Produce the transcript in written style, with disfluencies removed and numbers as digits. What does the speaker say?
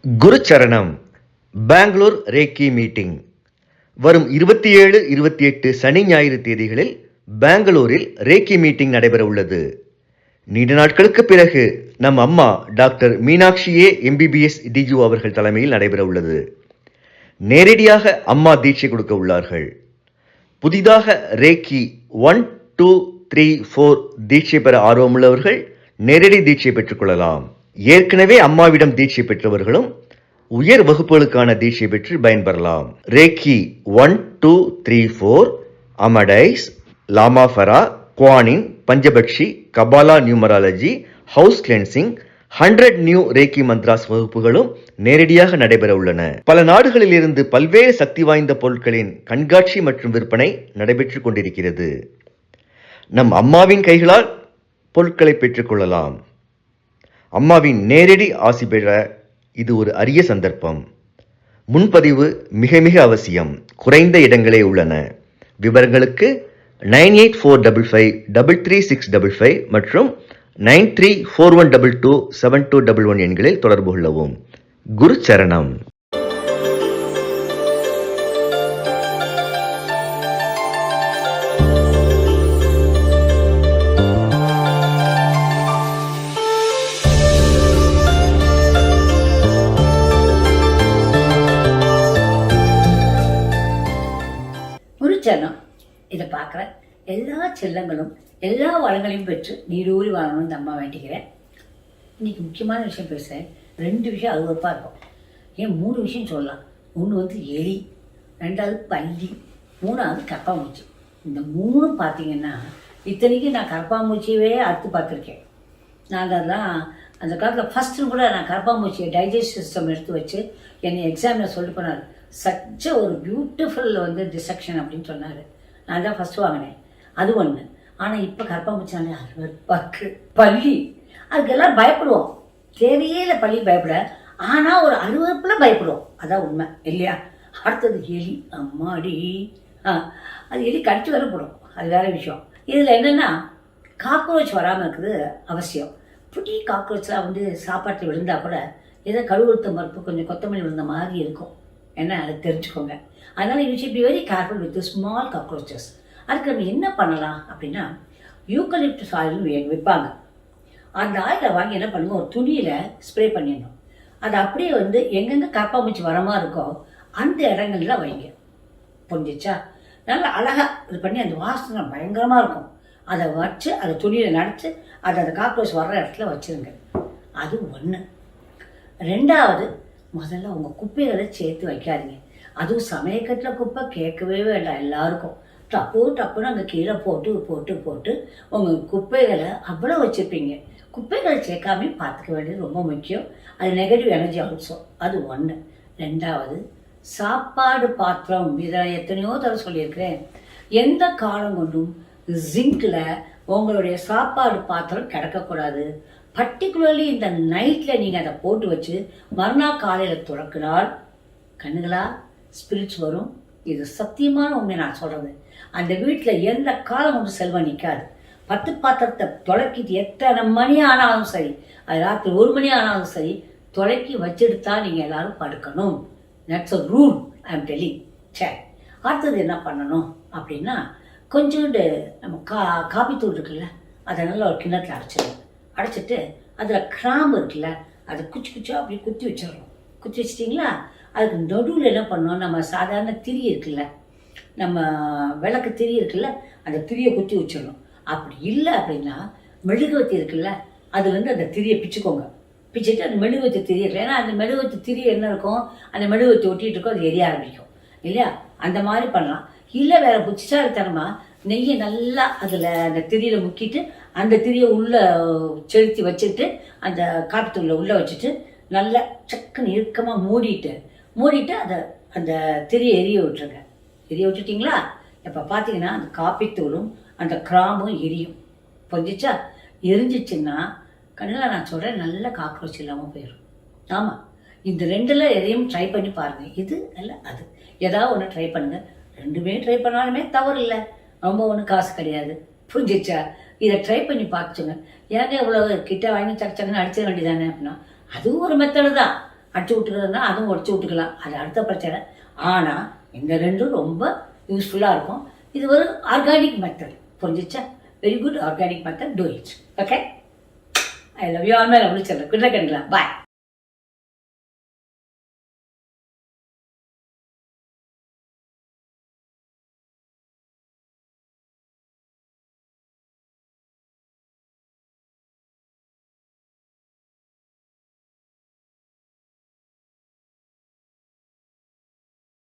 குருச்சரணம் Bangalore ரேக்கி meeting வரும் 27, 28 சனி ஞாயிறு தேதிகளில் பெங்களூரில் ரேக்கி மீட்டிங் நடைபெற உள்ளது. நீண்ட நாட்களுக்கு பிறகு நம் அம்மா டாக்டர் மீனாட்சியே MBBS DU அவர்கள் தலைமையில் நடைபெற உள்ளது. நேரடியாக அம்மா தீட்சை கொடுக்க உள்ளார்கள். புதிதாக ரேக்கி 1, 2, 3, 4 தீட்சை பெற ஆர்வமுள்ளவர்கள் நேரடி தீட்சை பெற்றுக்கொள்ளலாம். ஏற்கனவே அம்மாவிடம் தீட்சை பெற்றவர்களும் உயர் வகுப்புகளுக்கான தீட்சை பெற்று பயன்பெறலாம். ரேக்கி 1, 2, 3, 4 அமடைஸ், லாமாஃபரா, Guanyin, Panchapakshi, Kabbalah numerology, house cleansing, 100 new reiki mantras வகுப்புகளும் நேரடியாக நடைபெற உள்ளன. பல நாடுகளில் இருந்து பல்வேறு சக்தி வாய்ந்த பொருட்களின் கண்காட்சி மற்றும் விற்பனை நடைபெற்றுக் கொண்டிருக்கிறது. நம் அம்மாவின் கைகளால் பொருட்களை பெற்றுக்கொள்ளலாம். அம்மாவின் நேரடி ஆசி பெற இது ஒரு அரிய சந்தர்ப்பம். முன்பதிவு மிக மிக அவசியம். குறைந்த இடங்களே உள்ளன. விவரங்களுக்கு 9845533655 மற்றும் 9341227211 எண்களில் தொடர்பு கொள்ளவும். குரு சரணம். குருச்சரணம். இதை பார்க்குற எல்லா செல்லங்களும் எல்லா வளங்களையும் பெற்று நீடூறி வாழணும்னு அம்மா வேண்டிக்கிறேன். இன்னைக்கு முக்கியமான விஷயம் பேசுகிறேன். 2 விஷயம் அருவருப்பாக இருக்கும். ஏன் 3 விஷயம் சொல்லலாம். ஒன்று எலி, 2வது பல்லி, 3வது கரப்பாம்பூச்சி. இந்த 3 பார்த்தீங்கன்னா இத்தனைக்கும் நான் கரப்பாம்பூச்சியவே அறுத்து பார்த்துருக்கேன். நான் அதெல்லாம் அந்த காலத்தில் ஃபஸ்ட்டு கூட நான் கரப்பாம்பூச்சியை டைஜஸ்ட் சிஸ்டம் எடுத்து வச்சு என்னை எக்ஸாமில் சொல்லி போனார். சச்ச ஒரு பியூட்டிஃபுல் டிசெக்ஷன் அப்படின்னு சொன்னார். நான் தான் ஃபஸ்ட்டு வாங்கினேன். அது ஒன்று. ஆனால் இப்போ கரப்பாம்பூச்சானே அருவருப்பாக்கு. பள்ளி அதுக்கெல்லாம் பயப்படுவோம். தேவையே இல்லை பள்ளி பயப்பட. ஆனால் ஒரு அருவருப்பில் பயப்படுவோம். அதான் உண்மை இல்லையா? அடுத்தது எலி. அம்மாடி அது எலி கடிச்சு வரப்படும். அது வேற விஷயம். இதில் என்னென்னா காக்ரோச் வராமல் இருக்குது அவசியம். புட்டி காக்ரோச்லாம் சாப்பாட்டில் விழுந்தா கூட ஏதோ கழுவுத்த மறுப்பு கொஞ்சம் கொத்தமல்லி விழுந்த மாதிரி இருக்கும். என்ன அதை தெரிஞ்சுக்கோங்க. அதனால் you should be very careful with small cockroaches. அதுக்கு நம்ம என்ன பண்ணலாம் அப்படின்னா யூக்கலிப்டஸ் ஆயில் விற்பாங்க. அந்த ஆயிலை வாங்கி என்ன பண்ணுங்க, ஒரு துணியில் ஸ்ப்ரே பண்ணிடணும். அது அப்படியே எங்கெங்கே கரப்பாம்பூச்சி வரமா இருக்கோ அந்த இடங்கள்ல வைங்க. புரிஞ்சிச்சா? நல்லா அழகாக இது பண்ணி அந்த வாசனை பயங்கரமாக இருக்கும். அதை வச்சு அதை துணியில் நடிச்சு அதை அந்த காக்ரோச் வர்ற இடத்துல வச்சுருங்க. அது 1. 2வது, முதல்ல உங்கள் குப்பைகளை சேர்த்து வைக்காதீங்க. அதுவும் சமயக்கட்டில் குப்பை கேட்கவே வேண்டாம். எல்லாருக்கும் டப்புன்னு அங்கே கீழே போட்டு போட்டு போட்டு உங்கள் குப்பைகளை அவ்வளோ வச்சுருப்பீங்க. குப்பைகளை சேர்க்காம பார்த்துக்க வேண்டியது ரொம்ப முக்கியம். அது நெகட்டிவ் எனர்ஜி ஆல்சோ. அது 1. 2வது, சாப்பாடு பாத்திரம். இதை எத்தனையோ தடவை சொல்லியிருக்கிறேன். எந்த காலம் கொண்டும் ஜிங்கில் உங்களுடைய சாப்பாடு பாத்திரம் கிடக்கக்கூடாது. பர்டிகுலர்லி இந்த நைட்டில் நீங்கள் அதை போட்டு வச்சு மறுநாள் காலையில் துறக்கினால் கண்ணுகளா ஸ்பிரிட்ஸ் வரும். இது சத்தியமான உண்மை நான் சொல்கிறது. அந்த வீட்டில் எந்த காலம் ஒன்று செல்வம் நிற்காது. 10 பாத்திரத்தை தொலைக்கிட்டு எத்தனை மணி ஆனாலும் சரி, அது ராத்திரி 1 மணி ஆனாலும் சரி, தொலைக்கி வச்சுட்டு நீங்கள் எல்லாரும் படுக்கணும். That's a rule I am telling. சரி, அடுத்தது என்ன பண்ணணும் அப்படின்னா கொஞ்சோண்டு நம்ம காபி தூள் இருக்குல்ல, அதை நல்லா ஒரு கிண்ணத்தில் அடைச்சிட்டு அதில் கிராம்பு இருக்குல்ல, அதை குச்சா அப்படி குத்தி வச்சிடணும். குத்தி வச்சிட்டிங்களா? அதுக்கு நடுவில் என்ன பண்ணோம், நம்ம சாதாரண திரி இருக்குல்ல, நம்ம விளக்கு திரி இருக்குல்ல, அந்த திரியை குத்தி வச்சிடணும். அப்படி இல்லை அப்படின்னா மெழுகுவத்தி இருக்குல்ல, அது அந்த திரியை பிச்சுக்கோங்க. பிச்சுட்டு அந்த மெழுகுவத்தி திரி இருக்குல்ல, ஏன்னா அந்த மெழுகுவத்தி திரி என்ன இருக்கும், அந்த மெழுகுவத்தி ஒட்டிகிட்டு இருக்கும், அது எரிய ஆரம்பிக்கும் இல்லையா? அந்த மாதிரி பண்ணலாம். இல்லை வேற புத்திசாலித்தனமா நெய்யை நல்லா அதில் அந்த திரியில் முக்கிட்டு அந்த திரியை உள்ளே செலுத்தி வச்சுட்டு அந்த காப்பித்தூளில் உள்ளே வச்சுட்டு நல்லா சக்குன்னு இறுக்கமாக மூடிட்டு அதை அந்த திரியை எரிய விட்டுருங்க. எரிய விட்டுட்டிங்களா? இப்போ பார்த்தீங்கன்னா அந்த காப்பித்தூளும் அந்த கிராம்பும் எரியும். புரிஞ்சிச்சா? எரிஞ்சிச்சுன்னா கண்ணில் நான் சொல்கிறேன், நல்ல காக்ரோச் இல்லாமல் போயிடும். ஆமாம், இந்த 2ல் எதையும் ட்ரை பண்ணி பாருங்கள். இது இல்லை அது ஏதாவது ஒன்று ட்ரை பண்ணுங்கள். 2மே ட்ரை பண்ணாலுமே தவறு இல்லை. ரொம்ப ஒன்றும் காசு கிடையாது. புரிஞ்சிச்சா? இதை ட்ரை பண்ணி பார்த்துச்சுங்க. ஏங்க இவ்வளோ கிட்ட வாங்கி சக்கன்னு அடிச்சிட வேண்டியதானே அப்படின்னா அதுவும் ஒரு மெத்தடு தான். அடிச்சு விட்டுக்கிறதுனா அதுவும் உடச்சி விட்டுக்கலாம், அது அடுத்த பிரச்சனை. ஆனால் இந்த ரெண்டும் ரொம்ப யூஸ்ஃபுல்லாக இருக்கும். இது ஒரு ஆர்கானிக் மெத்தட், புரிஞ்சிச்சா? Very good organic method, do it. Okay, I love you all. மேலே முடிச்சிடலாம். Good luck. பாய்.